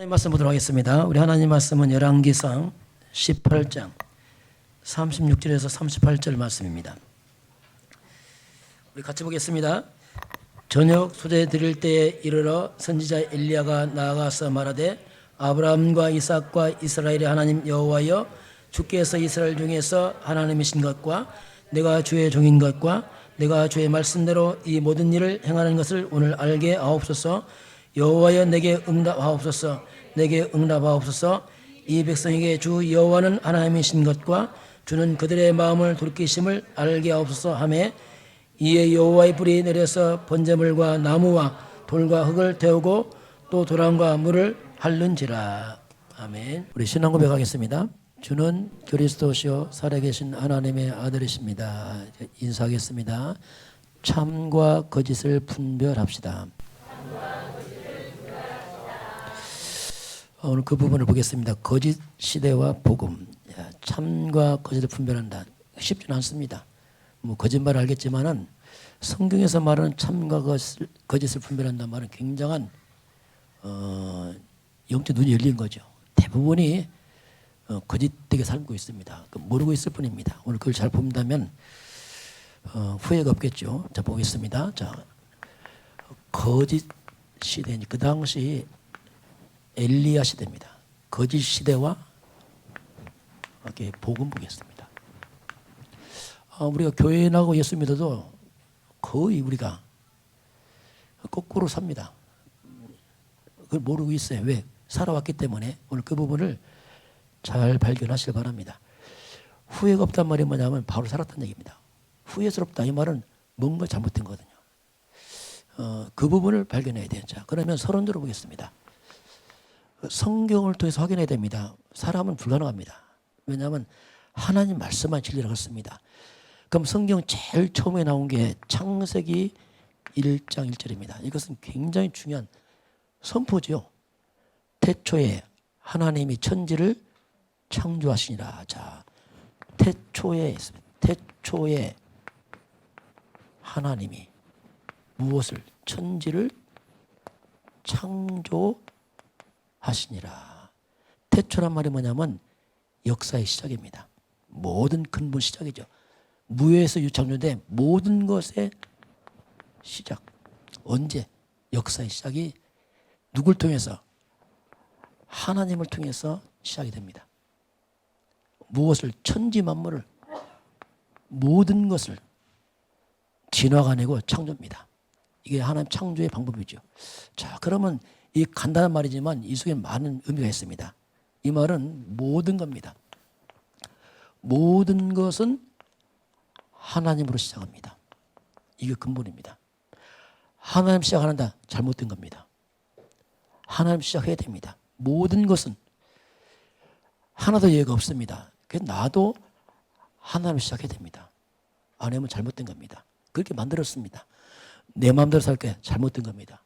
하나님 말씀 보도록 하겠습니다. 우리 하나님 말씀은 열왕기상 18장 36절에서 38절 말씀입니다. 우리 같이 보겠습니다. 저녁 소재 드릴 때에 이르러 선지자 엘리야가 나아가서 말하되 아브라함과 이삭과 이스라엘의 하나님 여호와여, 주께서 이스라엘 중에서 하나님이신 것과 내가 주의 종인 것과 내가 주의 말씀대로 이 모든 일을 행하는 것을 오늘 알게 하옵소서. 여호와여, 내게 응답하옵소서. 내게 응답하옵소서. 이 백성에게 주 여호와는 하나님이신 것과 주는 그들의 마음을 돌이키심을 알게 하옵소서 하매, 이에 여호와의 불이 내려서 번제물과 나무와 돌과 흙을 태우고 또 도랑과 물을 핥는지라. 아멘. 우리 신앙 고백하겠습니다. 주는 그리스도시요 살아계신 하나님의 아들이십니다. 인사하겠습니다. 참과 거짓을 분별합시다. 오늘 그 부분을 보겠습니다. 거짓 시대와 복음. 참과 거짓을 분별한다. 쉽지는 않습니다. 뭐 거짓말을 알겠지만은 성경에서 말하는 참과 거짓을 분별한다는 말은 굉장한 영적 눈이 열린 거죠. 대부분이 거짓되게 살고 있습니다. 모르고 있을 뿐입니다. 오늘 그걸 잘 본다면 후회가 없겠죠. 자, 보겠습니다. 자, 거짓 시대니 그 당시 엘리야 시대입니다. 거짓 시대와 이렇게 복음 보겠습니다. 우리가 교회 나가고 예수 믿어도 거의 우리가 거꾸로 삽니다. 그걸 모르고 있어요. 왜? 살아왔기 때문에. 오늘 그 부분을 잘 발견하시길 바랍니다. 후회가 없단 말이 뭐냐면 바로 살았다는 얘기입니다. 후회스럽다 이 말은 뭔가 잘못된 거거든요. 그 부분을 발견해야 돼요. 자, 그러면 서론 들어보겠습니다. 성경을 통해서 확인해야 됩니다. 사람은 불가능합니다. 왜냐하면 하나님 말씀만 진리라고 했습니다. 그럼 성경 제일 처음에 나온 게 창세기 1장 1절입니다. 이것은 굉장히 중요한 선포죠. 태초에 하나님이 천지를 창조하시니라. 자, 태초에 하나님이 무엇을? 천지를 창조하시니라. 태초란 말이 뭐냐면 역사의 시작입니다. 모든 근본 시작이죠. 무에서 유창조인데 모든 것의 시작. 언제? 역사의 시작이 누굴 통해서? 하나님을 통해서 시작이 됩니다. 무엇을? 천지 만물을, 모든 것을 진화가내고 창조입니다. 이게 하나님 창조의 방법이죠. 자, 그러면 이 간단한 말이지만 이 속에 많은 의미가 있습니다. 이 말은 모든 겁니다. 모든 것은 하나님으로 시작합니다. 이게 근본입니다. 하나님 시작한다. 잘못된 겁니다. 하나님 시작해야 됩니다. 모든 것은 하나도 예외가 없습니다. 그래서 나도 하나님 시작해야 됩니다. 안 하면 잘못된 겁니다. 그렇게 만들었습니다. 내 마음대로 살 게 잘못된 겁니다.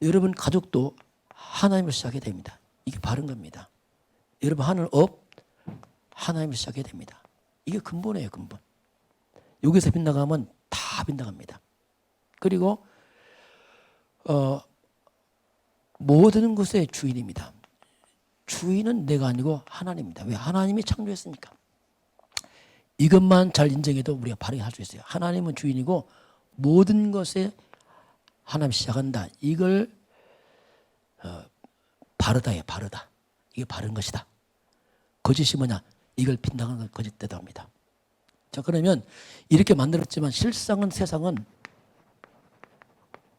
여러분 가족도 하나님을 시작해야 됩니다. 이게 바른 겁니다. 여러분 하늘 업 하나님을 시작해야 됩니다. 이게 근본이에요. 근본. 여기서 빗나가면 다 빗나갑니다. 그리고 모든 것의 주인입니다. 주인은 내가 아니고 하나님입니다. 왜? 하나님이 창조했으니까. 이것만 잘 인정해도 우리가 바르게 할 수 있어요. 하나님은 주인이고 모든 것에 하나님 시작한다. 이걸 바르다예요. 바르다. 이게 바른 것이다. 거짓이 뭐냐? 이걸 빗나가는 걸 거짓되다 합니다. 자, 그러면 이렇게 만들었지만 실상은 세상은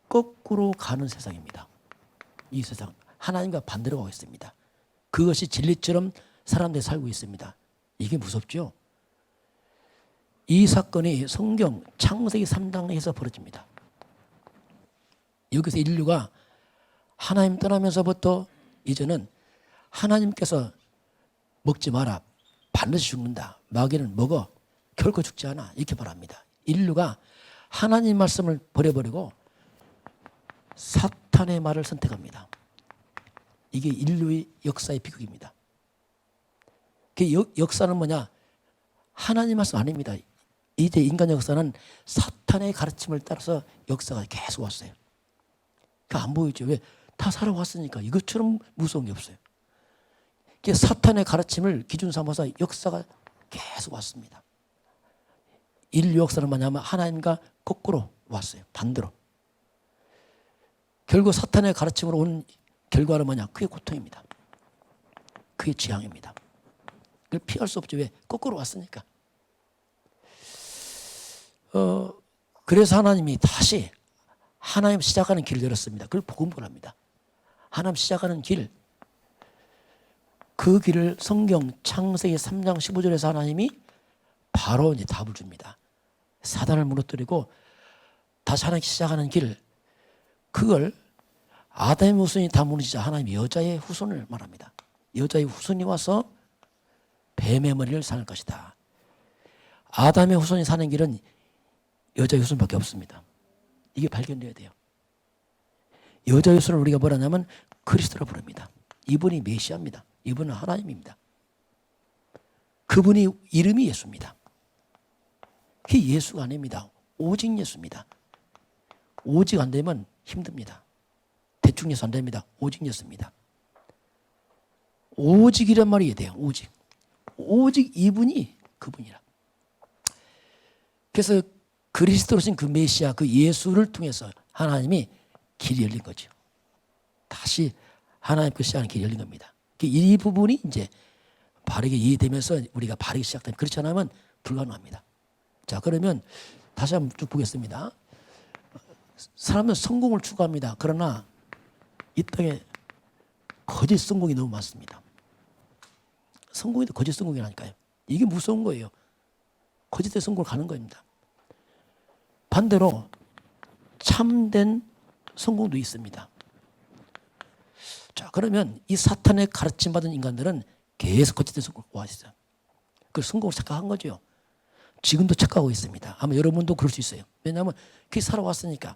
거꾸로 가는 세상입니다. 이 세상 하나님과 반대로 가고 있습니다. 그것이 진리처럼 사람들이 살고 있습니다. 이게 무섭죠? 이 사건이 성경 창세기 3장에서 벌어집니다. 여기서 인류가 하나님 떠나면서부터 이제는 하나님께서 먹지 마라. 반드시 죽는다. 마귀는 먹어. 결코 죽지 않아. 이렇게 말합니다. 인류가 하나님 말씀을 버려버리고 사탄의 말을 선택합니다. 이게 인류의 역사의 비극입니다. 그 역사는 뭐냐? 하나님 말씀 아닙니다. 이제 인간 역사는 사탄의 가르침을 따라서 역사가 계속 왔어요. 그러니까 안 보이죠. 왜? 다 살아왔으니까 이것처럼 무서운 게 없어요. 사탄의 가르침을 기준 삼아서 역사가 계속 왔습니다. 인류 역사는 뭐냐면 하나님과 거꾸로 왔어요. 반대로. 결국 사탄의 가르침으로 온 결과는 뭐냐? 그게 고통입니다. 그게 재앙입니다. 그걸 피할 수 없죠. 왜? 거꾸로 왔으니까. 그래서 하나님이 다시 하나님 시작하는 길을 열었습니다. 그걸 복음을 합니다. 하나님 시작하는 길, 그 길을 성경 창세기 3장 15절에서 하나님이 바로 이제 답을 줍니다. 사단을 무너뜨리고 다시 하나님 시작하는 길, 그걸 아담의 후손이 다 무너지자 하나님이 여자의 후손을 말합니다. 여자의 후손이 와서 뱀의 머리를 사는 것이다. 아담의 후손이 사는 길은 여자의 후손밖에 없습니다. 이게 발견돼야 돼요. 여자의 후손을 우리가 뭐라 하냐면 그리스도라 부릅니다. 이분이 메시아입니다. 이분은 하나님입니다. 그분이 이름이 예수입니다. 그게 예수가 아닙니다. 오직 예수입니다. 오직 안 되면 힘듭니다. 대충 예수 안 됩니다. 오직 예수입니다. 오직이란 말이 돼요. 오직. 오직 이분이 그분이라. 그래서 그리스도로신 그 메시아, 그 예수를 통해서 하나님이 길이 열린 거죠. 다시 하나님께 시작하는 길이 열린 겁니다. 이 부분이 이제 바르게 이해되면서 우리가 바르게 시작되면, 그렇지 않으면 불가능합니다. 자, 그러면 다시 한번 쭉 보겠습니다. 사람은 성공을 추구합니다. 그러나 이 땅에 거짓 성공이 너무 많습니다. 성공이 거짓 성공이라니까요. 이게 무서운 거예요. 거짓된 성공을 가는 겁니다. 반대로 참된 성공도 있습니다. 자, 그러면 이 사탄의 가르침 받은 인간들은 계속 거짓된 성공을 와 있어요. 그 성공을 착각한 거죠. 지금도 착각하고 있습니다. 아마 여러분도 그럴 수 있어요. 왜냐하면 그게 살아왔으니까.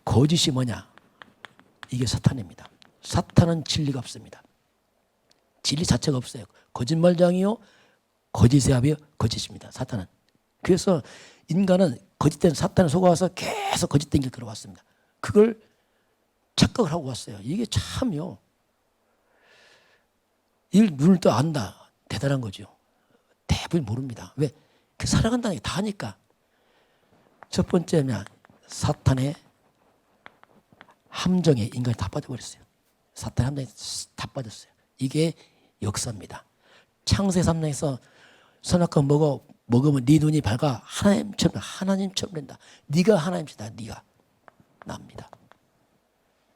거짓이 뭐냐? 이게 사탄입니다. 사탄은 진리가 없습니다. 진리 자체가 없어요. 거짓말장이요, 거짓의 합이요, 거짓입니다. 사탄은. 그래서 인간은 거짓된 사탄에 속아서 계속 거짓된 길 걸어왔습니다. 그걸 착각을 하고 왔어요. 이게 참요. 일 눈을 떠 안다. 대단한 거죠. 대부분 모릅니다. 왜? 살아간다는 게 다니까. 첫 번째는 사탄의 함정에 인간이 다 빠져버렸어요. 사탄의 함정에 다 빠졌어요. 이게 역사입니다. 창세 3장에서 선악과 먹으면 네 눈이 밝아 하나님처럼 된다. 네가 하나님이다. 네가 납니다.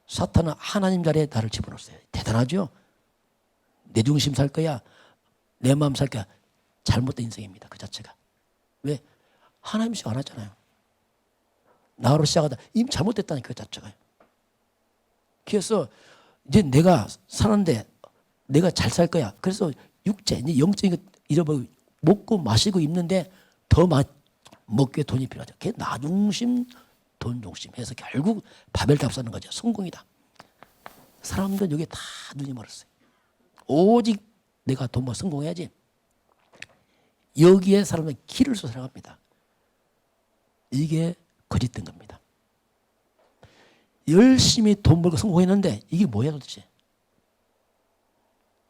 사탄은 하나님 자리에 나를 집어넣었어요. 대단하죠? 내 중심 살 거야. 내 마음 살 거야. 잘못된 인생입니다. 그 자체가. 왜? 하나님 시작 안 하잖아요. 나로 시작하다. 이미 잘못됐다니까 그 자체가. 그래서 이제 내가 사는데 내가 잘 살 거야. 그래서 육체, 이제 영적인 거 잃어버리고 먹고 마시고 입는데 더 먹기 위해 돈이 필요하죠. 그게 나 중심, 돈 중심 해서 결국 바벨탑 사는 거죠. 성공이다. 사람들은 여기에 다 눈이 멀었어요. 오직 내가 돈 벌어 성공해야지. 여기에 사람들은 길을 쏘 살아갑니다. 이게 거짓된 겁니다. 열심히 돈 벌고 성공했는데 이게 뭐야 도대체.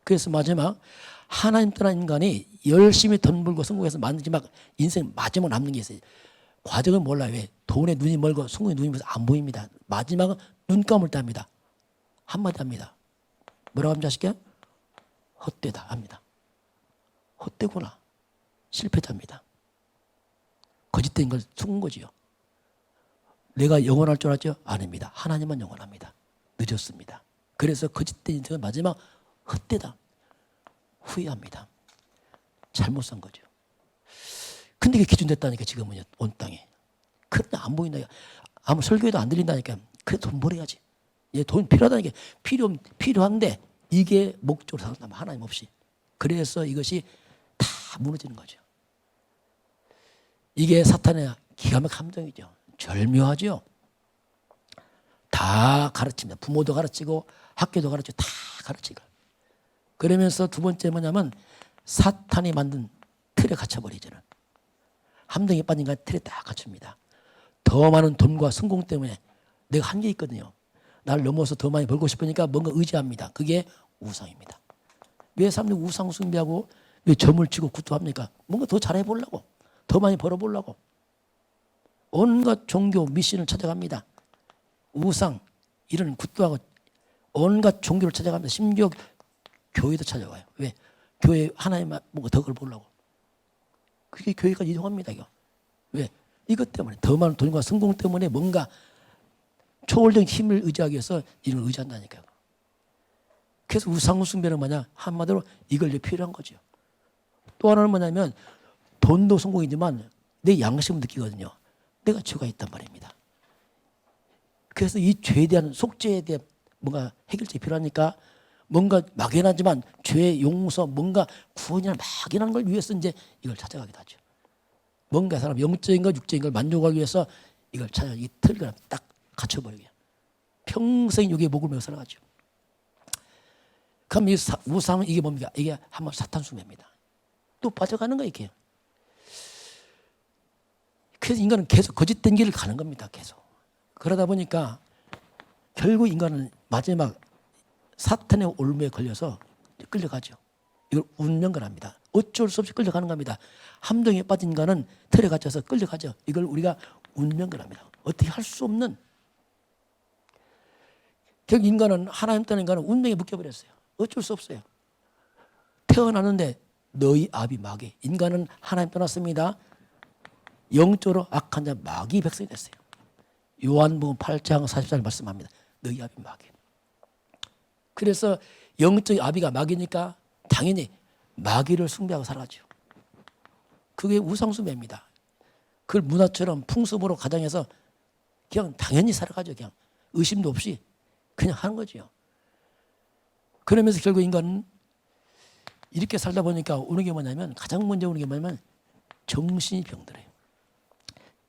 그래서 마지막 하나님 떠난 인간이 열심히 돈 벌고 성공해서 마지막 인생 마지막 남는 게 있어요. 과정은 몰라요. 왜? 돈에 눈이 멀고 성공에 눈이 멀어서 안 보입니다. 마지막은 눈 감을 때 합니다. 한마디 합니다. 뭐라고 하면 자식이야? 헛되다 합니다. 헛되구나. 실패자입니다. 거짓된 걸 속은 거지요. 내가 영원할 줄 알았죠? 아닙니다. 하나님만 영원합니다. 늦었습니다. 그래서 거짓된 인생은 마지막 헛되다. 후회합니다. 잘못 산 거죠. 근데 이게 기준됐다니까 지금은 온 땅에. 그런데 안 보인다. 아무 설교에도 안 들린다니까. 그래 돈 벌어야지. 얘 돈 필요하다니까. 필요한데 이게 목적으로 살아가면 하나님 없이. 그래서 이것이 다 무너지는 거죠. 이게 사탄의 기가 막힌 함정이죠. 절묘하죠. 다 가르칩니다. 부모도 가르치고 학교도 가르치고 다 가르치고. 그러면서 두 번째 뭐냐면 사탄이 만든 틀에 갇혀버리잖아요. 함정에 빠진 거 틀에 딱 갇힙니다. 더 많은 돈과 성공 때문에 내가 한계 있거든요. 나를 넘어서 더 많이 벌고 싶으니까 뭔가 의지합니다. 그게 우상입니다. 왜 사람들이 우상 숭배하고 왜 점을 치고 굿도합니까? 뭔가 더 잘해보려고, 더 많이 벌어보려고. 온갖 종교 미신을 찾아갑니다. 우상 이런 굿도하고 온갖 종교를 찾아갑니다. 심지어 교회도 찾아가요. 왜? 교회 하나님만 뭔가 덕을 보려고. 그게 교회까지 이동합니다. 이거. 왜? 이것 때문에 더 많은 돈과 성공 때문에 뭔가 초월적인 힘을 의지하기 위해서 이런 걸 의지한다니까요. 그래서 우상숭배는 뭐냐? 한마디로 이걸 필요한 거죠. 또 하나는 뭐냐면 돈도 성공이지만 내 양심을 느끼거든요. 내가 죄가 있단 말입니다. 그래서 이 죄에 대한 속죄에 대한 뭔가 해결책이 필요하니까 뭔가 막연하지만 죄 용서 뭔가 구원이나 막연한 걸 위해서 이제 이걸 찾아가기도 하죠. 뭔가 사람 영적인 것 육적인 걸 만족하기 위해서 이걸 찾아 이 틀을 딱 갖춰버리게 평생 여기에 목을 메고 살아가죠. 그럼 이 우상은 이게 뭡니까? 이게 한번 사탄 숭배입니다. 또 빠져가는 거예요, 이게. 그래서 인간은 계속 거짓된 길을 가는 겁니다, 계속. 그러다 보니까 결국 인간은 마지막 사탄의 올무에 걸려서 끌려가죠. 이걸 운명거랍니다. 어쩔 수 없이 끌려가는 겁니다. 함정에 빠진 인간은 틀에 갇혀서 끌려가죠. 이걸 우리가 운명거랍니다. 어떻게 할 수 없는. 결국 인간은 하나님 떠난 인간은 운명에 묶여버렸어요. 어쩔 수 없어요. 태어나는데 너희 아비 마귀. 인간은 하나님 떠났습니다. 영적으로 악한 자 마귀 백성이 됐어요. 요한복음 8장 44절 말씀합니다. 너희 아비 마귀. 그래서 영적 아비가 마귀니까 당연히 마귀를 숭배하고 살아가죠. 그게 우상숭배입니다. 그걸 문화처럼 풍습으로 가정해서 그냥 당연히 살아가죠. 그냥 의심도 없이 그냥 하는 거죠. 그러면서 결국 인간은 이렇게 살다 보니까 오는 게 뭐냐면 가장 먼저 오는 게 뭐냐면 정신이 병들어요.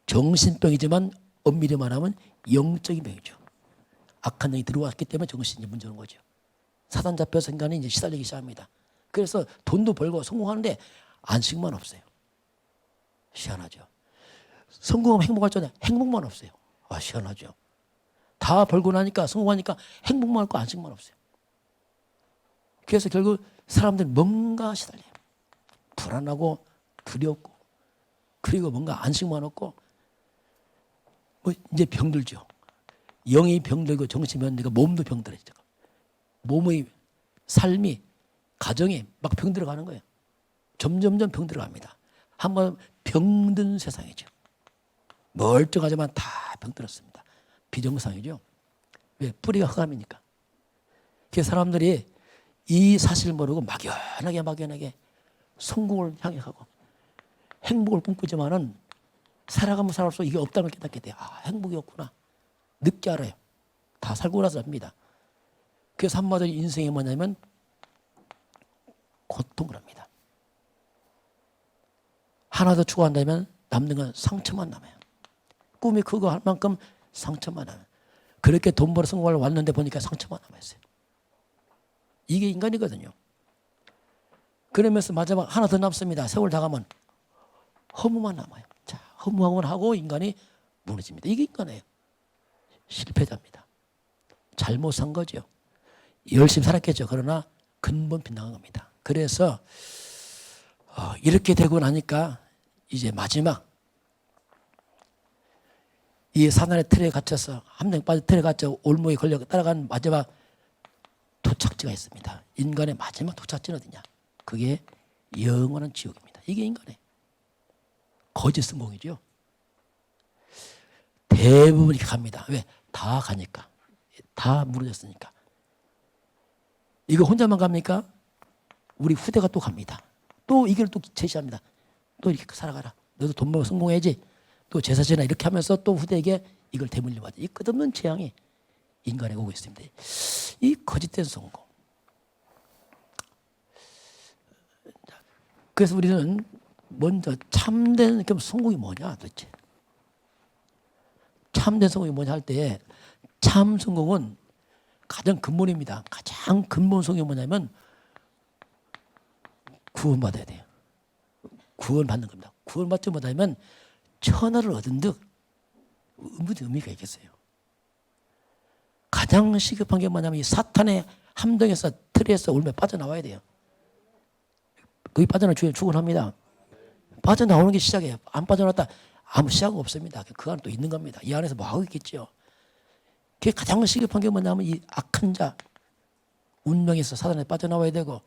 정신병이지만 엄밀히 말하면 영적인 병이죠. 악한 영이 들어왔기 때문에 정신이 문제 오는 거죠. 사단 잡혀서 인간이 이제 시달리기 시작합니다. 그래서 돈도 벌고 성공하는데 안식만 없어요. 희한하죠. 성공하면 행복할 줄 아는데 행복만 없어요. 아, 희한하죠. 다 벌고 나니까 성공하니까 행복만 없고 안식만 없어요. 그래서 결국 사람들은 뭔가 시달려요. 불안하고 두렵고 그리고 뭔가 안식만 없고 뭐 이제 병들죠. 영이 병들고 정신이 병들고 몸도 병들어지죠. 몸의 삶이 가정이 막 병들어가는 거예요. 점점점 병들어갑니다. 한번 병든 세상이죠. 멀쩡하지만 다 병들었습니다. 비정상이죠. 왜? 뿌리가 흑암이니까. 그래서 사람들이 이 사실을 모르고 막연하게 성공을 향해 가고 행복을 꿈꾸지만은 살아가면 살아갈수록 이게 없다는 걸 깨닫게 돼요. 아, 행복이 없구나. 늦게 알아요. 다 살고 나서 압니다. 그래서 한마디로 인생이 뭐냐면 고통을 합니다. 하나 더 추구한다면 남는 건 상처만 남아요. 꿈이 크고 할 만큼 상처만 남아요. 그렇게 돈 벌어 성공을 왔는데 보니까 상처만 남아있어요. 이게 인간이거든요. 그러면서 마지막 하나 더 남습니다. 세월 다 가면 허무만 남아요. 자, 허무하고만 하고 인간이 무너집니다. 이게 인간이에요. 실패자입니다. 잘못 산 거죠. 열심히 살았겠죠. 그러나 근본 빗나간 겁니다. 그래서 이렇게 되고 나니까 이제 마지막 이 사단의 틀에 갇혀서 함정 빠져 틀에 갇혀 올무에 걸려 따라간 마지막 도착지가 있습니다. 인간의 마지막 도착지는 어디냐? 그게 영원한 지옥입니다. 이게 인간의 거짓 성공이죠. 대부분이 갑니다. 왜? 다 가니까. 다 무너졌으니까. 이거 혼자만 갑니까? 우리 후대가 또 갑니다. 또 이 길을 또 제시합니다. 또 이렇게 살아가라. 너도 돈 벌고 성공해야지. 또 제사지나 이렇게 하면서 또 후대에게 이걸 대물림하죠. 이 끝없는 재앙이 인간에게 오고 있습니다. 이 거짓된 성공. 그래서 우리는 먼저 참된 성공이 뭐냐 도대체. 참된 성공이 뭐냐 할 때 참 성공은 가장 근본입니다. 가장 근본 성공이 뭐냐면 구원받아야 돼요. 구원받는 겁니다. 구원받지 못하면 천하를 얻은 듯 무슨 의미가 있겠어요. 가장 가장 시급한 게 뭐냐면 이 사탄의 함정에서 틀에서 울며 빠져나와야 돼요. 거기 빠져나오면 죽어납니다. 빠져나오는 게 시작이에요. 안 빠져나왔다 아무 시작이 없습니다. 그 안에 또 있는 겁니다. 이 안에서 뭐 하고 있겠죠. 그게 가장 시급한 게 뭐냐면 이 악한 자 운명에서 사단에 빠져나와야 되고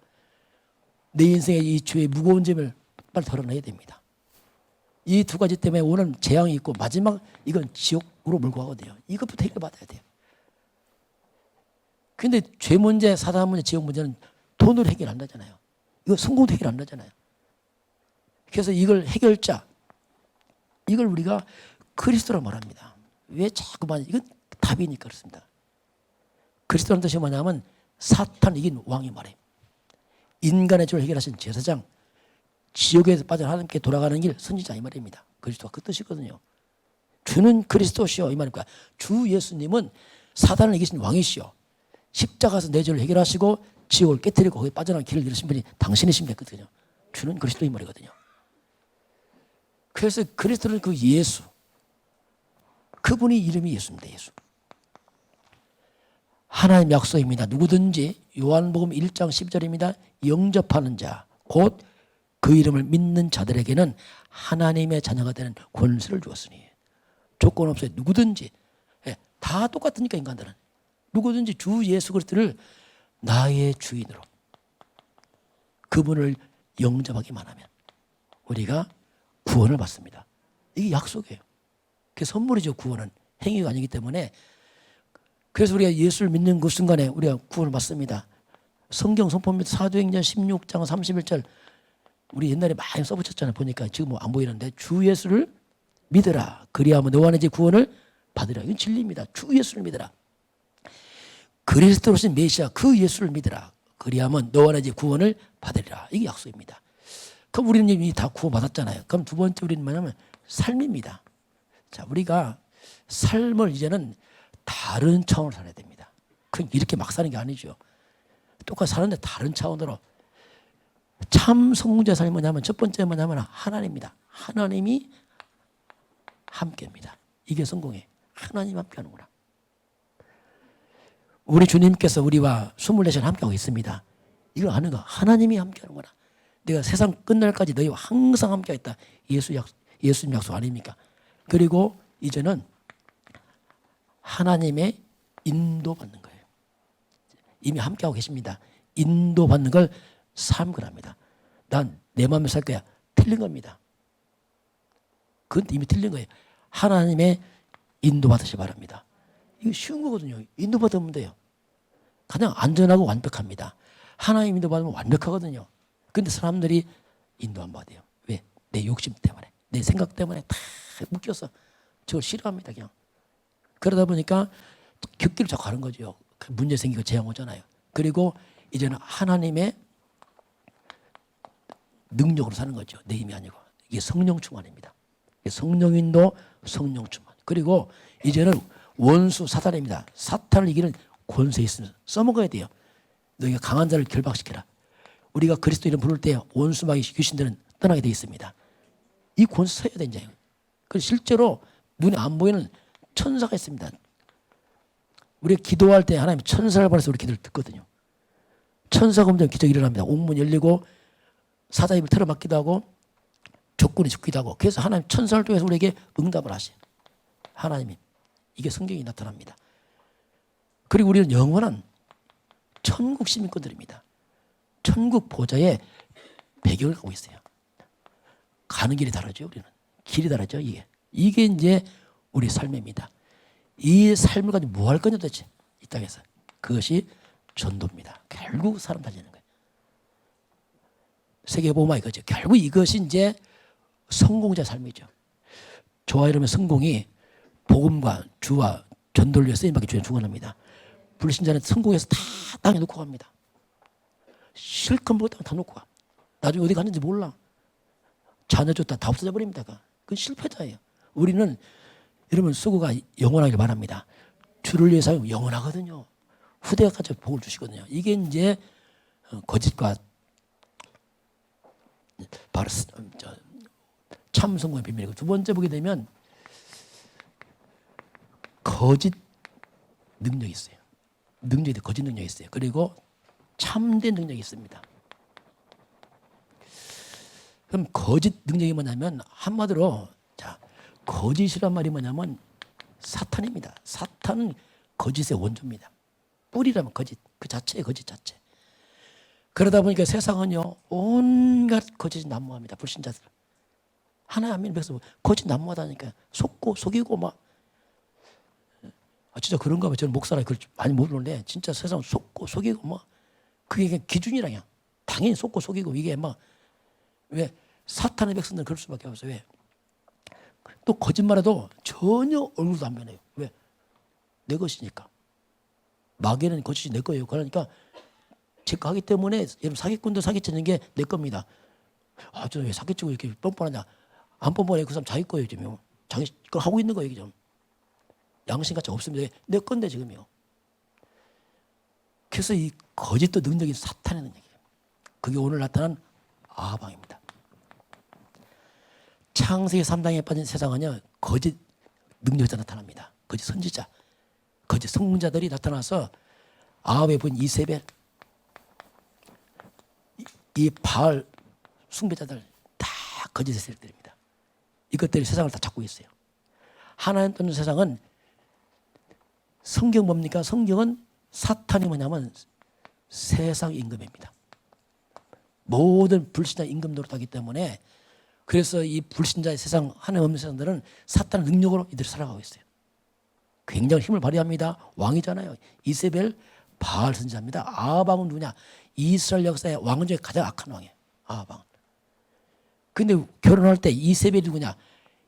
내 인생의 이 죄의 무거운 짐을 빨리 덜어내야 됩니다. 이 두 가지 때문에 오는 재앙이 있고 마지막 이건 지옥으로 몰고 가거든요. 이것부터 해결받아야 돼요. 그런데 죄 문제, 사단 문제, 지옥 문제는 돈으로 해결 안 되잖아요. 이거 성공도 해결 안 되잖아요. 그래서 이걸 해결자, 이걸 우리가 그리스도라고 말합니다. 왜 자꾸만 이건 답이니까 그렇습니다. 그리스도라는 뜻이 뭐냐면 사탄 이긴 왕이 말해요. 인간의 죄를 해결하신 제사장, 지옥에서 빠져 하나님께 돌아가는 길 선지자 이 말입니다. 그리스도가 그 뜻이거든요. 주는 그리스도시요 이 말입니다. 주 예수님은 사단을 이기신 왕이시요 십자가에서 내 죄를 해결하시고 지옥을 깨뜨리고 거기에 빠져나간 길을 잃으신 분이 당신이신 거거든요. 주는 그리스도 이 말이거든요. 그래서 그리스도는 그 예수, 그분이 이름이 예수입니다. 예수. 하나님 약속입니다. 누구든지 요한복음 1장 10절입니다. 영접하는 자, 곧 그 이름을 믿는 자들에게는 하나님의 자녀가 되는 권세를 주었으니. 조건 없어요. 누구든지. 다 똑같으니까 인간들은. 누구든지 주 예수 그리스도를 나의 주인으로 그분을 영접하기만 하면 우리가 구원을 받습니다. 이게 약속이에요. 그게 선물이죠. 구원은. 행위가 아니기 때문에. 그래서 우리가 예수를 믿는 그 순간에 우리가 구원을 받습니다. 성경 선포입니다. 사도행전 16장 31절 우리 옛날에 많이 써붙였잖아요. 보니까 지금 뭐 안 보이는데 주 예수를 믿으라. 그리하면 너와 내 집 구원을 받으라. 이건 진리입니다. 주 예수를 믿으라. 그리스도로신 메시아 그 예수를 믿으라. 그리하면 너와 내 집 구원을 받으리라. 이게 약속입니다. 그럼 우리는 이미 다 구원받았잖아요. 그럼 두 번째 우리는 뭐냐면 삶입니다. 자, 우리가 삶을 이제는 다른 차원으로 살아야 됩니다. 그냥 이렇게 막 사는 게 아니죠. 똑같이 사는데 다른 차원으로. 참 성공자 삶이 뭐냐면 첫 번째 뭐냐면 하나님입니다. 하나님이 함께입니다. 이게 성공이에요. 하나님 함께하는구나. 우리 주님께서 우리와 24시간 함께하고 있습니다. 이걸 아는 거 하나님이 함께하는구나. 내가 세상 끝날까지 너희와 항상 함께하겠다. 예수님 약속 아닙니까? 그리고 이제는 하나님의 인도받는 거예요. 이미 함께하고 계십니다. 인도받는 걸 삶을 합니다. 난 내 마음에 살 거야. 틀린 겁니다. 그건 이미 틀린 거예요. 하나님의 인도받으시 바랍니다. 이거 쉬운 거거든요. 인도받으면 돼요. 가장 안전하고 완벽합니다. 하나님 인도받으면 완벽하거든요. 그런데 사람들이 인도 안 받아요. 왜? 내 욕심 때문에, 내 생각 때문에 다 묶여서 저걸 싫어합니다. 그냥. 그러다 보니까 격기를 자꾸 가는 거죠. 문제 생기고 재앙 오잖아요. 그리고 이제는 하나님의 능력으로 사는 거죠. 내 힘이 아니고. 이게 성령 충만입니다. 성령인도 성령 충만. 그리고 이제는 원수 사탄입니다. 사탄을 이기는 권세 있으면 써먹어야 돼요. 너희가 강한 자를 결박시켜라. 우리가 그리스도 이름 부를 때 원수 마귀 귀신들은 떠나게 되어 있습니다. 이 권세 써야 돼 이제. 그래서 실제로 눈에 안 보이는 천사가 있습니다. 우리가 기도할 때 하나님 천사를 보내서 우리 기도를 듣거든요. 천사가 오면 기적이 일어납니다. 옥문 열리고 사자 입을 틀어막기도 하고 적군이 죽기도 하고. 그래서 하나님 천사를 통해서 우리에게 응답을 하셔요. 하나님이. 이게 성경이 나타납니다. 그리고 우리는 영원한 천국 시민권들입니다. 천국 보좌의 배경을 가고 있어요. 가는 길이 다르죠. 우리는. 길이 다르죠. 이게 이제 우리 삶입니다. 이 삶을 가지고 뭐 할 거냐 도대체 이 땅에서. 그것이 전도입니다. 결국 사람 살리는 거예요. 세계보험화 이거죠. 결국 이것이 이제 성공자 삶이죠. 저와 여러분의 성공이 복음과 주와 전도를 위해 쓰임받기 주에 중요합니다. 불신자는 성공해서 다 땅에 놓고 갑니다. 실컷 먹었다가 다 놓고 가. 나중에 어디 갔는지 몰라. 자녀 줬다 다 없어져 버립니다. 그건 실패자예요. 우리는 여러분 수고가 영원하길 바랍니다. 주를 위해서 영원하거든요. 후대까지 복을 주시거든요. 이게 이제 거짓과 바로 참 성공의 비밀이고. 두 번째 보게 되면 거짓 능력이 있어요. 능력이 거짓 능력이 있어요. 그리고 참된 능력이 있습니다. 그럼 거짓 능력이 뭐냐면 한마디로 자 거짓이란 말이 뭐냐면 사탄입니다. 사탄은 거짓의 원조입니다. 뿌리라면 거짓, 그 자체의 거짓 자체. 그러다 보니까 세상은요 온갖 거짓이 난무합니다. 불신자들. 하나님 안 믿는 백성 거짓 난무하다니까 속고 속이고 막 진짜 그런가 봐. 저는 목사라 그걸 많이 모르는데 진짜 세상 속고 속이고 막 그게 그냥 기준이라냐. 당연히 속고 속이고 이게 막 왜 사탄의 백성들은 그럴 수밖에 없어요. 왜? 또 거짓말해도 전혀 얼굴도 안 변해요. 왜? 내 것이니까. 마귀는 거짓이 내 거예요. 그러니까 제거 하기 때문에 여러분 사기꾼도 사기치는 게 내 겁니다. 아, 저 왜 사기치고 이렇게 뻔뻔하냐. 안 뻔뻔해. 그 사람 자기 거예요. 지금. 자기 걸 하고 있는 거예요. 지금. 양심같이 없습니다. 내 건데 지금요. 그래서 이 거짓도 능력이 사탄의 능력이에요. 그게 오늘 나타난 아방입니다. 창세기 3장에 빠진 세상은요 거짓 능력자 나타납니다. 거짓 선지자, 거짓 성자들이 나타나서 아합의 본 이세벨, 이 바알 숭배자들 다 거짓의 세력들입니다. 이것들이 세상을 다 잡고 있어요. 하나님 떠는 세상은 성경 뭡니까? 성경은 사탄이 뭐냐면 세상 임금입니다. 모든 불신자 임금 노릇하기 때문에 그래서 이 불신자의 세상 하나님 없는 세상들은 사탄의 능력으로 이들이 살아가고 있어요. 굉장히 힘을 발휘합니다. 왕이잖아요. 이세벨 바알 선지자입니다. 아합은 누구냐? 이스라엘 역사의 왕 중에 가장 악한 왕이에요. 아합은. 근데 결혼할 때 이세벨이 누구냐?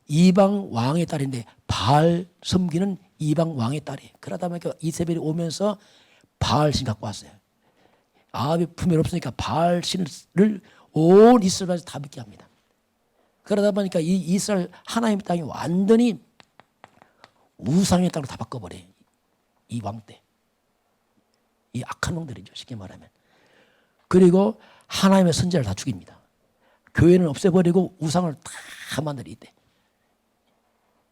이방 왕의 딸인데 바알 섬기는 이방 왕의 딸이에요. 그러다 보니까 이세벨이 오면서 바알 신 갖고 왔어요. 아합이 품에 없으니까 바알 신을 온 이스라엘에서 다 믿게 합니다. 그러다 보니까 이 이스라엘 하나님의 땅이 완전히 우상의 땅으로 다 바꿔버려요. 이 왕 때. 이 악한 놈들이죠. 쉽게 말하면. 그리고 하나님의 선지자를 다 죽입니다. 교회는 없애버리고 우상을 다 만들어 이때.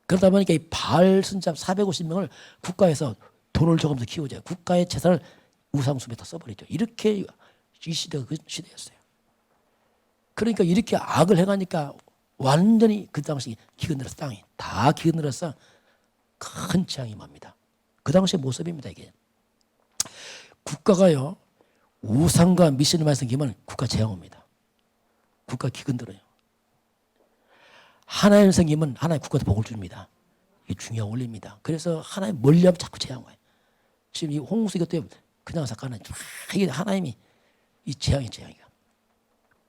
그러다 보니까 이 바알 선지자 450명을 국가에서 돈을 줘가면서 키우죠. 국가의 재산을 우상 숭배에 다 써버리죠. 이렇게 이 시대가 그 시대였어요. 그러니까 이렇게 악을 행하니까 완전히 그 당시 기근들어서 땅이 다 기근들어서 큰 재앙이 맙니다. 그 당시의 모습입니다. 이게 국가가요 우상과 미신을 말씀기면 국가 재앙 옵니다. 국가 기근들어요. 하나님 생기면 하나님 국가도 복을 줍니다. 이게 중요한 원리입니다. 그래서 하나님 멀리하면 자꾸 재앙 와요. 지금 이 홍수 이것 때문에 그냥 사건은 이게 하나님이 이 재앙이 재앙이야.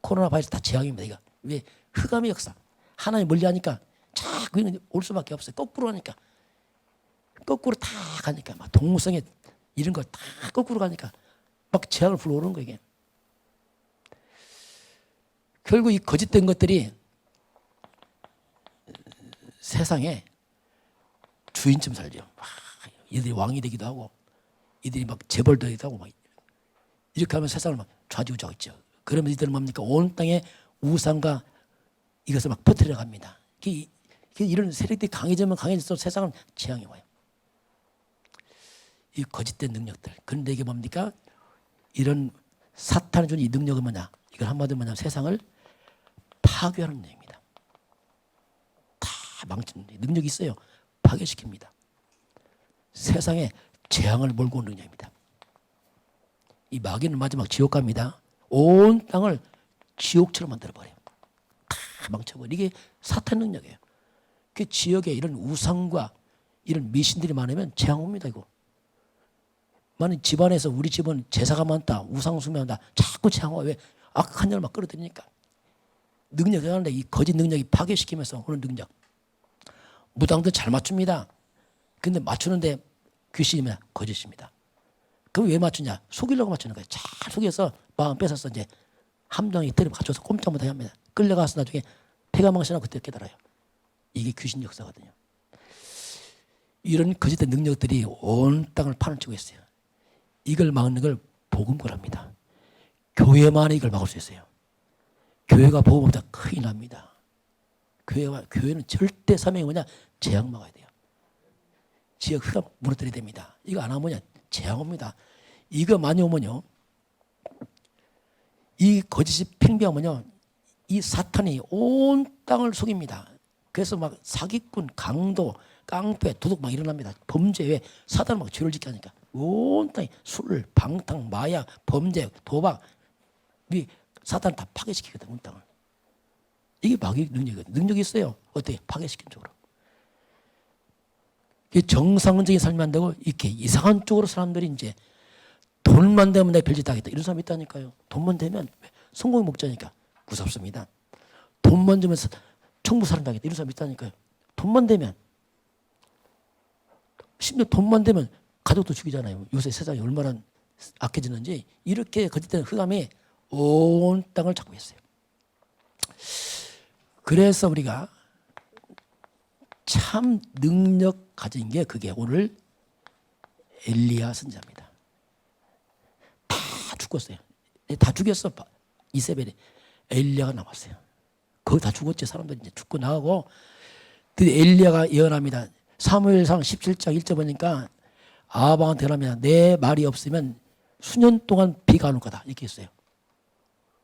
코로나 바이러스 다 재앙입니다. 이거 왜 흑암의 역사. 하나님 멀리하니까 자꾸 올 수밖에 없어요. 거꾸로 하니까 거꾸로 다 가니까 막 동물성에 이런 거 다 거꾸로 가니까 막 재앙을 불러오는 거 이게. 결국 이 거짓된 것들이 세상에 주인처럼 살죠. 이들이 왕이 되기도 하고 이들이 막 재벌도 되기도 하고 막 이렇게 하면 세상을 막 좌지우지하고 있죠. 그러면 이들은 뭡니까? 온 땅에 우상과 이것을 막 퍼뜨려 갑니다. 이런 세력들이 강해지면 강해질수록 세상은 재앙이 와요. 이 거짓된 능력들. 그런데 이게 뭡니까? 이런 사탄이 준 이 능력은 뭐냐? 이걸 한마디로 뭐냐면 세상을 파괴하는 능력입니다. 다 망치는 능력이 있어요. 파괴시킵니다. 세상에 재앙을 몰고 오는 능력입니다. 이 마귀는 마지막 지옥 갑니다. 온 땅을 지옥처럼 만들어버려요. 다 망쳐버려. 이게 사탄 능력이에요. 그 지역에 이런 우상과 이런 미신들이 많으면 재앙 옵니다. 이거. 만약 집안에서 우리 집은 제사가 많다, 우상 숭배한다, 자꾸 재앙 와. 왜? 악한 일을 막 끌어들이니까. 능력이 하는데 이 거짓 능력이 파괴시키면서 오는 능력. 무당도 잘 맞춥니다. 근데 맞추는데 귀신이 거짓입니다. 그럼 왜 맞추냐? 속이려고 맞추는 거예요. 잘 속여서 마음 뺏어서 이제 함정에 이틀을 갖춰서 꼼짝 못하게 합니다. 끌려가서 나중에 폐가 망신하고 그때 깨달아요. 이게 귀신 역사거든요. 이런 거짓된 능력들이 온 땅을 판을 치고 있어요. 이걸 막는 걸 복음고랍니다. 교회만 이걸 막을 수 있어요. 교회가 복음 없다 큰일 납니다. 교회는 절대 사명이 뭐냐? 재앙 막아야 돼요. 지역 흑암 무너뜨려야 됩니다. 이거 안 하면 뭐냐? 재앙 옵니다. 이거 많이 오면요, 이 거짓이 팽배하면요, 이 사탄이 온 땅을 속입니다. 그래서 막 사기꾼, 강도, 깡패, 도둑 막 일어납니다. 범죄에 사탄은 막 죄를 짓게 하니까 온 땅이 술, 방탕, 마약, 범죄, 도박, 이 사탄 다 파괴시키거든, 온 땅을. 이게 마귀의 능력이거든. 능력이 있어요. 어떻게 파괴시킨 쪽으로. 정상적인 삶이 안 되고 이렇게 이상한 쪽으로 사람들이 이제 돈만 되면 내가 별짓 하겠다 이런 사람이 있다니까요. 돈만 되면 성공의 목자니까 무섭습니다. 돈만 되면 천국 사람 하겠다 이런 사람이 있다니까요. 돈만 되면, 심지어 돈만 되면 가족도 죽이잖아요. 요새 세상이 얼마나 악해지는지. 이렇게 거짓된 흑암이 온 땅을 잡고 있어요. 그래서 우리가 참 능력 가진 게 그게 오늘 엘리야 선지자입니다. 다 죽었어요. 다 죽였어. 이세벨이. 엘리야가 남았어요. 거기 다 죽었지. 사람들이 이제 죽고 나가고. 엘리야가 예언합니다. 사무엘상 17장 1절 보니까 아합왕한테 예언합니다. 내 말이 없으면 수년 동안 비가 안 올 거다. 이렇게 했어요.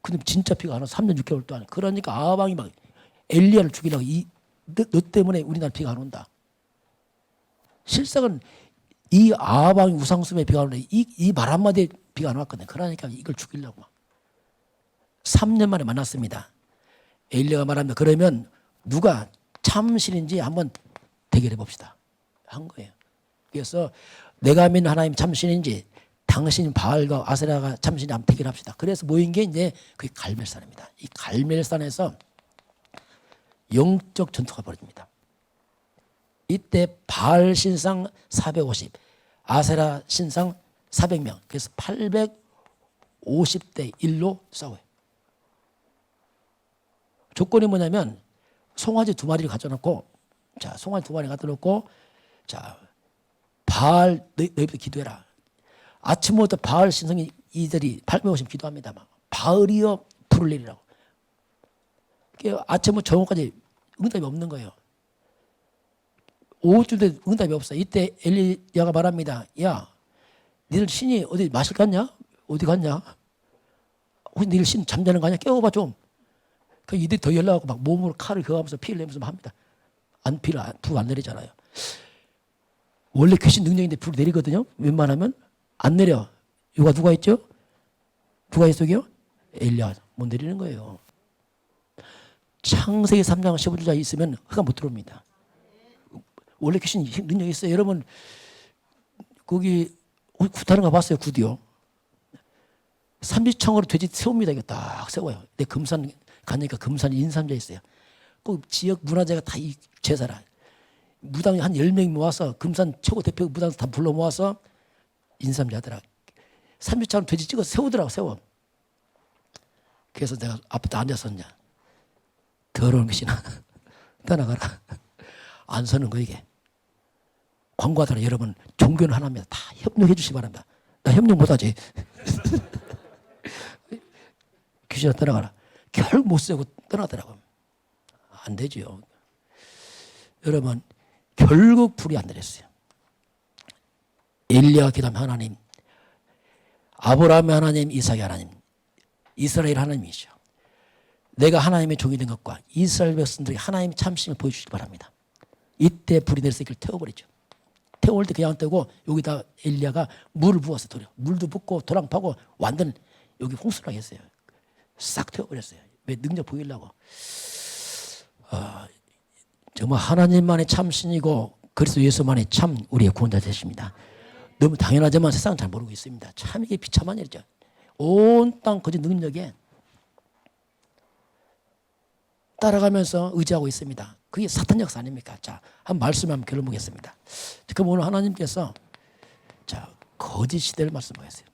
근데 진짜 비가 안 와. 3년 6개월 동안. 그러니까 아합왕이 막 엘리야를 죽이려고 너 때문에 우리나라 비가 안 온다. 실상은 이 아합왕이 우상숭배에 비가 안 오는데 이 말 한마디에 비가 안 왔거든요. 그러니까 이걸 죽이려고. 3년 만에 만났습니다. 엘리야가 말합니다. 그러면 누가 참신인지 한번 대결해 봅시다. 한 거예요. 그래서 내가 믿는 하나님 참신인지 당신 바알과 아세라가 참신인지 한번 대결합시다. 그래서 모인 게 이제 그게 갈멜산입니다. 이 갈멜산에서 영적 전투가 벌어집니다. 이때 바알 신상 450, 아세라 신상 400명, 그래서 850대 1로 싸워요. 조건이 뭐냐면 송아지 2마리를 가져놓고, 자, 송아지 2마리 갖다 놓고, 자, 바알 너희들 기도해라. 아침부터 바알 신성이 이들이 850 기도합니다. 막 바알이여 불을 내리라고. 아침부터 저녁까지 응답이 없는 거예요. 오후쯤 돼 응답이 없어. 이때 엘리야가 말합니다. 야, 니들 신이 어디 마실 갔냐? 어디 갔냐? 혹시 니들 신 잠자는 거 아니야? 깨워봐 좀. 그 이들이 더 연락하고 막 몸으로 칼을 그어가면서 피를 내면서 합니다. 불 안 내리잖아요. 원래 귀신 능력인데 불 내리거든요. 웬만하면 안 내려. 이거 누가 있죠? 누가 있어 여기요? 엘리야. 못 내리는 거예요. 창세기 3장 15절에 있으면 흑암 못 들어옵니다. 원래 귀신 능력이 있어요. 여러분 거기 구타는 가봤어요. 굿이요. 삼지청으로 돼지 세웁니다. 이거 딱 세워요. 내 금산 가니까 금산 인삼자 있어요. 꼭 지역 문화재가 다 이 제사라. 무당 한 10명 모아서 금산 최고 대표 무당 다 불러 모아서 인삼자더라. 삼지청으로 돼지 찍어서 세우더라고. 세워. 그래서 내가 앞에 앉아서 이제 더러운 것이나 떠나가라. 안 서는 거 이게. 광고하더라. 여러분 종교는 하나입니다. 다 협력해 주시기 바랍니다. 나 협력 못하지. 귀신아 떠나가라. 결국 못 세고 떠나더라고. 안 되죠. 여러분 결국 불이 안 내렸어요. 엘리야가 기도하면 하나님, 아브라함의 하나님, 이삭의 하나님, 이스라엘 하나님이시죠. 내가 하나님의 종이 된 것과 이스라엘 백성들이 하나님의 참심을 보여주시기 바랍니다. 이때 불이 내려서 이걸 태워버리죠. 태울 때 그냥 안 떼고 여기다 엘리야가 물을 부어서 돌려. 물도 붓고 도랑 파고 완전 여기 홍수라고 했어요. 싹 태워버렸어요. 왜? 능력 보이려고. 정말 하나님만이 참신이고 그리스도 예수만이 참 우리의 구원자 되십니다. 너무 당연하지만 세상은 잘 모르고 있습니다. 참 이게 비참한 일이죠. 온 땅 거짓 능력에 따라가면서 의지하고 있습니다. 그게 사탄 역사 아닙니까? 자, 한 말씀하면 결론 보겠습니다. 그럼 오늘 하나님께서 자, 거짓 시대를 말씀하셨어요.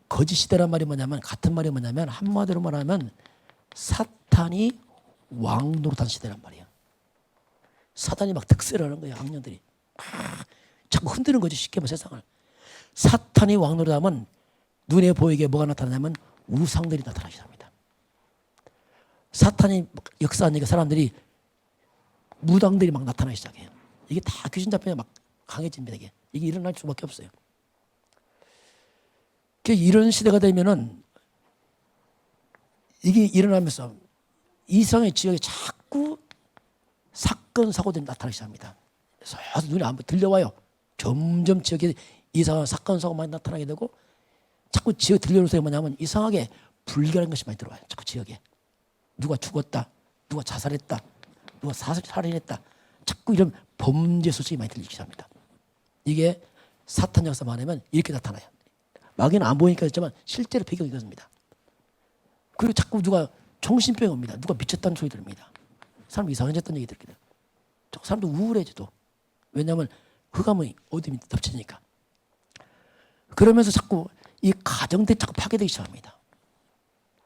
거짓 시대란 말이 뭐냐면, 같은 말이 뭐냐면, 한마디로 말하면 사탄이 왕노릇한 시대란 말이에요. 사탄이 막 득세를 하는 거예요. 악년들이 막 자꾸 흔드는 거지. 쉽게 말하면 세상을. 사탄이 왕노릇하면 눈에 보이게 뭐가 나타나냐면 우상들이 나타나기 시작합니다. 사탄이 역사하니까 사람들이 무당들이 막 나타나기 시작해요. 이게 다 귀신 잡히면 막 강해집니다. 이게 일어날 수밖에 없어요. 이런 시대가 되면은 이게 일어나면서 이상의 지역에 자꾸 사건 사고들이 나타나기 시작합니다. 그래서 눈에 안 들려와요. 점점 지역에 이상한 사건 사고 많이 나타나게 되고 자꾸 지역에 들려오는 소리가 뭐냐면 이상하게 불길한 것이 많이 들어와요. 자꾸 지역에 누가 죽었다, 누가 자살했다, 누가 살인했다. 자꾸 이런 범죄 소식이 많이 들리기 시작합니다. 이게 사탄 역사 말하면 이렇게 나타나요. 막연히 안 보이니까 그렇지만 실제로 배경이 이렇습니다. 그리고 자꾸 누가 정신병이 옵니다. 누가 미쳤다는 소리 들립니다. 사람이 이상해졌다는 얘기 들게 돼요. 사람도 우울해져도. 왜냐하면 흑암의 어둠이 덮쳐지니까. 그러면서 자꾸 이 가정들이 자꾸 파괴되기 시작합니다.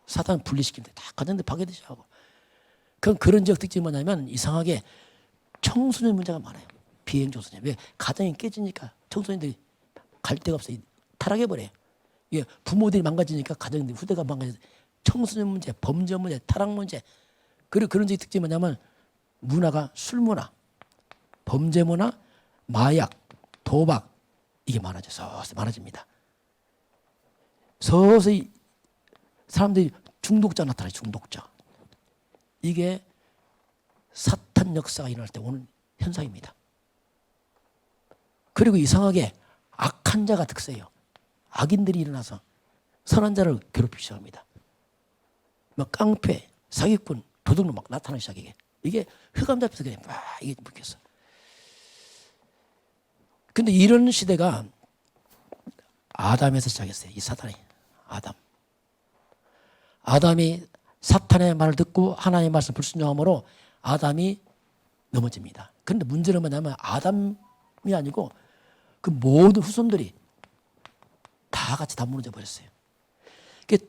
사탄을 분리시키는데 다 가정들이 파괴되기 시작하고. 그런 지역 특징이 뭐냐면 이상하게 청소년 문제가 많아요. 비행 청소년. 왜? 가정이 깨지니까 청소년들이 갈 데가 없어요. 타락해버려요. 예, 부모들이 망가지니까 가정들 후대가 망가져서 청소년 문제, 범죄 문제, 타락 문제. 그리고 그런 지역 특징이 뭐냐면 문화가 술 문화, 범죄 문화, 마약, 도박 이게 많아집니다. 서서히 사람들이 중독자 나타나요. 중독자. 이게 사탄 역사가 일어날 때 오는 현상입니다. 그리고 이상하게 악한 자가 득세해요. 악인들이 일어나서 선한 자를 괴롭히기 시작합니다. 막 깡패, 사기꾼, 도둑놈 막 나타나기 시작해. 이게 흑암 잡혀서 그냥 막 이게 묶였어. 근데 이런 시대가 아담에서 시작했어요. 이 사탄이. 아담이 사탄의 말을 듣고 하나님의 말씀을 불순종함으로 아담이 넘어집니다. 그런데 문제는 뭐냐면 아담이 아니고 그 모든 후손들이 다 같이 다 무너져 버렸어요.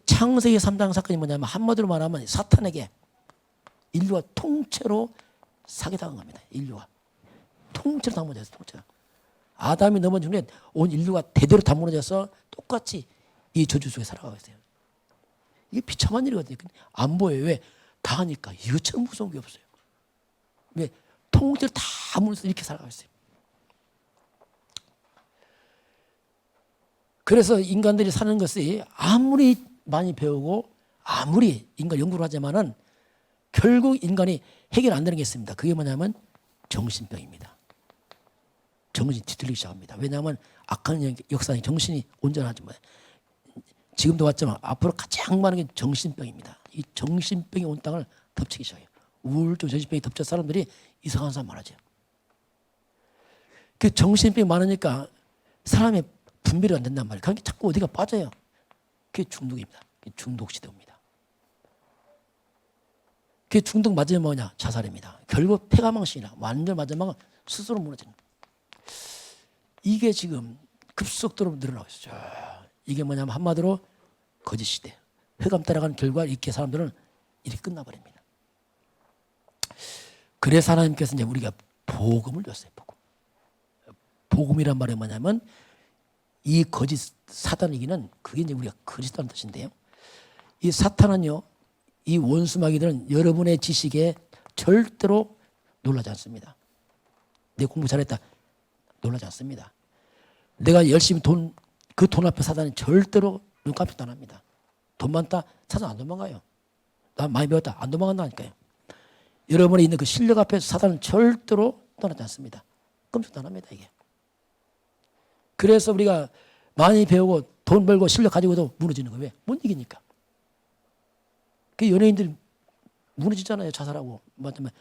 창세기 3장 사건이 뭐냐면 한마디로 말하면 사탄에게 인류가 통째로 사기당한 겁니다. 인류가 통째로 다 무너졌어요. 통째로. 아담이 넘어진 후에 온 인류가 대대로 다 무너져서 똑같이 이 저주 속에 살아가고 있어요. 이게 비참한 일이거든요. 안 보여요. 왜? 다 하니까 이것처럼 무서운 게 없어요. 왜? 통째로 다 무너져서 이렇게 살아가고 있어요. 그래서 인간들이 사는 것이 아무리 많이 배우고 아무리 인간 연구를 하지만은 결국 인간이 해결 안 되는 게 있습니다. 그게 뭐냐면 정신병입니다. 정신이 뒤틀리기 시작합니다. 왜냐하면 악한 역사에 정신이 온전하지 못해요. 지금도 왔지만 앞으로 가장 많은 게 정신병입니다. 이 정신병이 온 땅을 덮치기 시작해요. 우울증, 정신병이 덮쳐 사람들이 이상한 사람 많아져요. 그 정신병이 많으니까 사람의 분별이 안 된단 말이에요. 그러니까 자꾸 어디가 빠져요. 그게 중독입니다. 그게 중독 시대입니다. 그게 중독 맞으면 뭐냐? 자살입니다. 결국 폐가망신이라 완전 마지막은 스스로 무너지는 거예요. 이게 지금 급속도로 늘어나고 있어요. 이게 뭐냐면 한마디로 거짓 시대. 흑암 따라가는 결과 이렇게 사람들은 이렇게 끝나버립니다. 그래서 하나님께서 이제 우리가 복음을 줬어요. 복음이란 말이 뭐냐면 이 거짓 사단이기는 그게 이제 우리가 거짓이라는 뜻인데요. 이 사탄은요, 이 원수마귀들은 여러분의 지식에 절대로 놀라지 않습니다. 내 공부 잘했다. 놀라지 않습니다. 내가 열심히 그 돈 앞에 사단은 절대로 눈깜짝도 안 합니다. 돈 많다? 사단 안 도망가요. 나 많이 배웠다. 안 도망간다니까요. 여러분이 있는 그 실력 앞에 사단은 절대로 떠나지 않습니다. 끔찍도 안 합니다, 이게. 그래서 우리가 많이 배우고 돈 벌고 실력 가지고도 무너지는 거예요. 왜? 못 이기니까. 그 연예인들이 무너지잖아요. 자살하고. 맞으면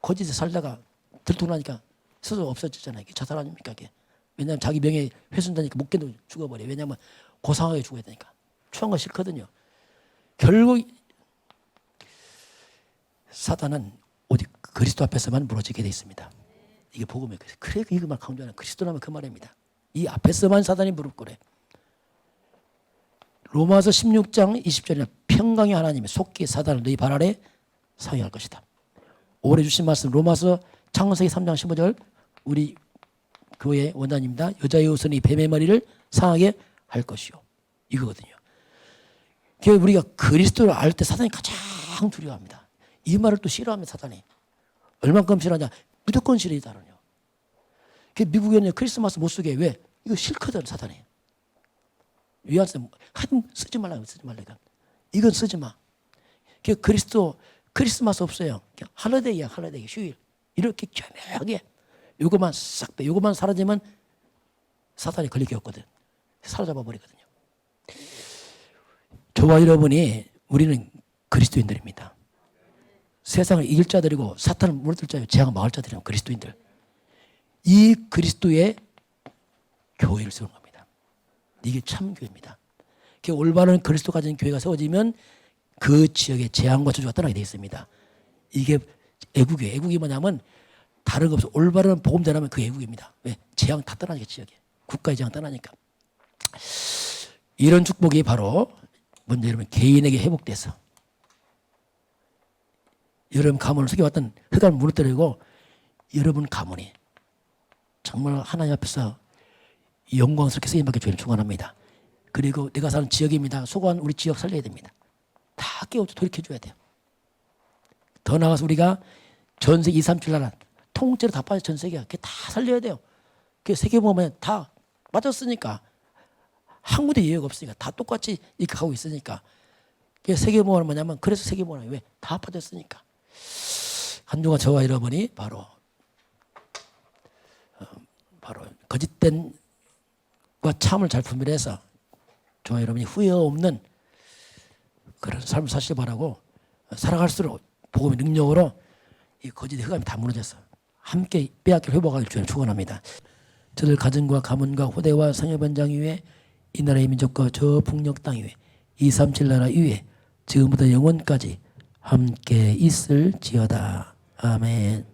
거짓에 살다가 들통나니까 스스로 없어지잖아요. 자살 아닙니까? 이게. 왜냐하면 자기 명예 훼손되니까 못 견디고 죽어버려요. 왜냐하면 고상하게 죽어야 되니까. 추한 거 싫거든요. 결국 사단은 오직 그리스도 앞에서만 무너지게 돼 있습니다. 이게 복음이에요. 그래 이것만 강조하는 그리스도라면 그 말입니다. 이 앞에서만 사단이 무릎 꿇어요. 로마서 16장 20절에 평강의 하나님이 속히 사단을 너희 발 아래 사용할 것이다. 올해 주신 말씀 로마서 창세기 3장 15절 우리 교회 원장입니다. 여자의 우선이 뱀의 머리를 상하게 할 것이요. 이거거든요. 우리가 그리스도를 알 때 사단이 가장 두려워합니다. 이 말을 또 싫어합니다. 사단이. 얼만큼 싫어하냐. 무조건 싫어하거든요. 미국에는 크리스마스 못 쓰게 왜? 이거 싫거든 사단이. 위안서 하여튼 쓰지 말라고 쓰지 말라니까. 이건 쓰지 마. 그리스도 크리스마스 없어요. 할러데이야 할러데이 휴일. 이렇게 교묘하게 요것만 싹 빼. 요것만 사라지면 사탄이 걸릴 게 없거든. 사로잡아 버리거든요. 저와 여러분이 우리는 그리스도인들입니다. 세상을 이길 자들이고 사탄을 무너뜨릴 자요 재앙을 막을 자들이란 그리스도인들. 이 그리스도의 교회를 세우는 겁니다. 이게 참 교회입니다. 올바른 그리스도 가진 교회가 세워지면 그 지역에 재앙과 저주가 떠나게 되어 있습니다. 이게 애국이에요. 애국이 뭐냐면 다른 거 없어. 올바른 복음 전하면 그 애국입니다. 왜? 재앙 다 떠나니까 지역에. 국가의 재앙 떠나니까. 이런 축복이 바로 먼저 여러분 개인에게 회복돼서 여러분 가문을 속여왔던 흑암을 무너뜨리고 여러분 가문이 정말 하나님 앞에서 영광스럽게 쓰임받게 주기를 축원합니다. 그리고 내가 사는 지역입니다. 소관 우리 지역 살려야 됩니다. 다 깨우쳐 돌이켜줘야 돼요. 더 나아가서 우리가 전세계 2, 3, 7 나라 통째로 다 빠져 전 세계가 그게 다 살려야 돼요. 그 세계 보면 다 빠졌으니까 한 군데 예외가 없으니까 다 똑같이 이렇게 가고 있으니까 세계보험은 뭐냐면 그래서 세계보험은 왜? 다 빠졌으니까. 한동안 저와 여러분이 바로 거짓된 과 참을 잘 분별해서 저와 여러분이 후회 없는 그런 삶을 사시길 바라고 살아갈수록 복음의 능력으로 이 거짓의 흑암이 다 무너져서 함께 빼앗길 회복하길 주님 축원합니다. 저들 가정과 가문과 후대와 성협현장 위에 이 나라의 민족과 저 북녘 땅 위에 237 나라 위에 지금부터 영원까지 함께 있을지어다. 아멘.